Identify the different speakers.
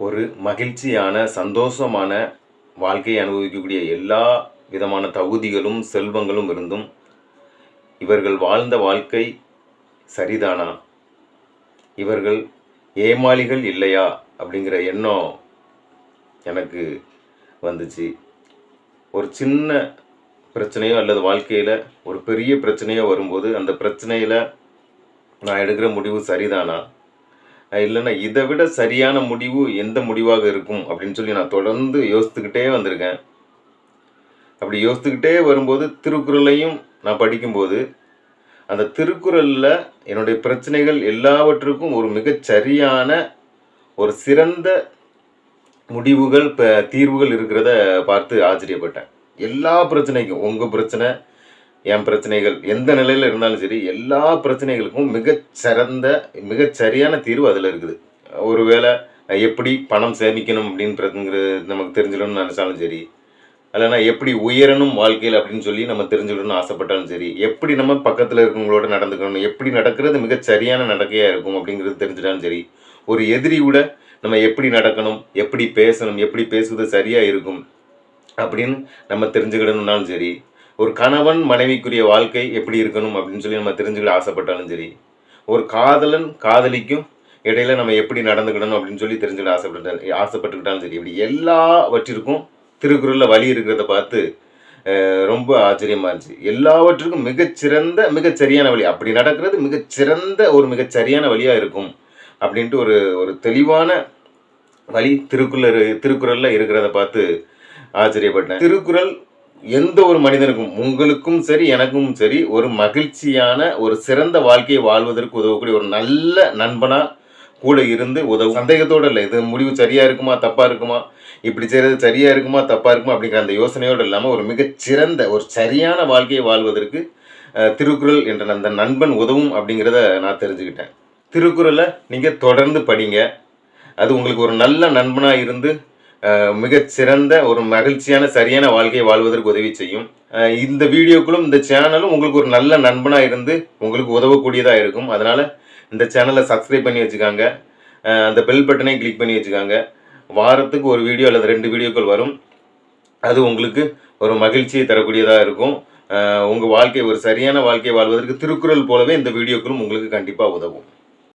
Speaker 1: ஒரு மகிழ்ச்சியான சந்தோஷமான வாழ்க்கையை அனுபவிக்கக்கூடிய எல்லா விதமான தகுதிகளும் செல்வங்களும் இருந்தும் இவர்கள் வாழ்ந்த வாழ்க்கை சரிதானா, இவர்கள் ஏமாளிகள் இல்லையா அப்படிங்கிற எண்ணம் எனக்கு வந்துச்சு. ஒரு சின்ன பிரச்சனையோ அல்லது வாழ்க்கையில் ஒரு பெரிய பிரச்சனையோ வரும்போது அந்த பிரச்சனையில் நான் எடுக்கிற முடிவு சரிதானா, இல்லைன்னா இதை விட சரியான முடிவு எந்த முடிவாக இருக்கும் அப்படின்னு சொல்லி நான் தொடர்ந்து யோசித்துக்கிட்டே வந்திருக்கேன். அப்படி யோசித்துக்கிட்டே வரும்போது திருக்குறளையும் நான் படிக்கும்போது அந்த திருக்குறளில் என்னுடைய பிரச்சனைகள் எல்லாவற்றுக்கும் ஒரு மிகச் சரியான ஒரு சிறந்த முடிவுகள் தீர்வுகள் இருக்கிறத பார்த்து ஆச்சரியப்பட்டேன். எல்லா பிரச்சனைக்கும், உங்கள் பிரச்சனை, என் பிரச்சனைகள் எந்த நிலையில் இருந்தாலும் சரி, எல்லா பிரச்சனைகளுக்கும் மிகச் சரியான தீர்வு அதில் இருக்குது. ஒருவேளை எப்படி பணம் சேமிக்கணும் அப்படின்றது நமக்கு தெரிஞ்சிடணும்னு நினச்சாலும் சரி, இல்லைனா எப்படி உயரணும் வாழ்க்கையில் அப்படின்னு சொல்லி நம்ம தெரிஞ்சுக்கணும்னு ஆசைப்பட்டாலும் சரி, எப்படி நம்ம பக்கத்தில் இருக்கவங்களோட நடந்துக்கணும், எப்படி நடக்கிறது மிகச் சரியான நடக்கையாக இருக்கும் அப்படிங்கிறது தெரிஞ்சிட்டாலும் சரி, ஒரு எதிரி கூட நம்ம எப்படி நடக்கணும், எப்படி பேசணும், எப்படி பேசுவது சரியாக இருக்கும் அப்படின்னு நம்ம தெரிஞ்சுக்கிடணும்னாலும் சரி, ஒரு கணவன் மனைவிக்குரிய வாழ்க்கை எப்படி இருக்கணும் அப்படின்னு சொல்லி நம்ம தெரிஞ்சுக்கிட ஆசைப்பட்டாலும் சரி, ஒரு காதலன் காதலிக்கும் இடையில நம்ம எப்படி நடந்துக்கிடணும் அப்படின்னு சொல்லி தெரிஞ்சுக்கிட ஆசைப்பட்டுக்கிட்டாலும் சரி, இப்படி எல்லாவற்றிற்கும் திருக்குறளில் வழி இருக்கிறத பார்த்து ரொம்ப ஆச்சரியமாக இருந்துச்சு. எல்லாவற்றுக்கும் மிகச் சரியான வழி, அப்படி நடக்கிறது மிகச் சரியான வழியாக இருக்கும் அப்படின்ட்டு ஒரு தெளிவான வழி திருக்குறளில் இருக்கிறத பார்த்து ஆச்சரியப்பட்டேன். திருக்குறள் எந்த ஒரு மனிதனுக்கும், உங்களுக்கும் சரி எனக்கும் சரி, ஒரு மகிழ்ச்சியான ஒரு சிறந்த வாழ்க்கையை வாழ்வதற்கு உதவக்கூடிய ஒரு நல்ல நண்பனாக கூட இருந்து உதவும். சந்தேகத்தோடு இல்லை, இது முடிவு சரியாக இருக்குமா தப்பாக இருக்குமா, இப்படி செய்கிறது சரியாக இருக்குமா தப்பாக இருக்குமா அப்படிங்கிற அந்த யோசனையோடு இல்லாமல் ஒரு மிகச்சிறந்த ஒரு சரியான வாழ்க்கையை வாழ்வதற்கு திருக்குறள் என்ற அந்த நண்பன் உதவும் அப்படிங்கிறத நான் தெரிஞ்சுக்கிட்டேன். திருக்குறளை நீங்கள் தொடர்ந்து படிங்க. அது உங்களுக்கு ஒரு நல்ல நண்பனாக இருந்து மிகச்சிறந்த ஒரு மகிழ்ச்சியான சரியான வாழ்க்கையை வாழ்வதற்கு உதவி செய்யும். இந்த வீடியோக்களும் இந்த சேனலும் உங்களுக்கு ஒரு நல்ல நண்பனாக இருந்து உங்களுக்கு உதவக்கூடியதாக இருக்கும். அதனால் இந்த சேனலை சப்ஸ்கிரைப் பண்ணி வச்சுக்காங்க, அந்த பெல் பட்டனை கிளிக் பண்ணி வச்சுக்காங்க. வாரத்துக்கு ஒரு வீடியோ அல்லது 2 வீடியோக்கள் வரும். அது உங்களுக்கு ஒரு மகிழ்ச்சியை தரக்கூடியதாக இருக்கும். உங்கள் வாழ்க்கை ஒரு சரியான வாழ்க்கையை வாழ்வதற்கு திருக்குறள் போலவே இந்த வீடியோக்களும் உங்களுக்கு கண்டிப்பாக உதவும்.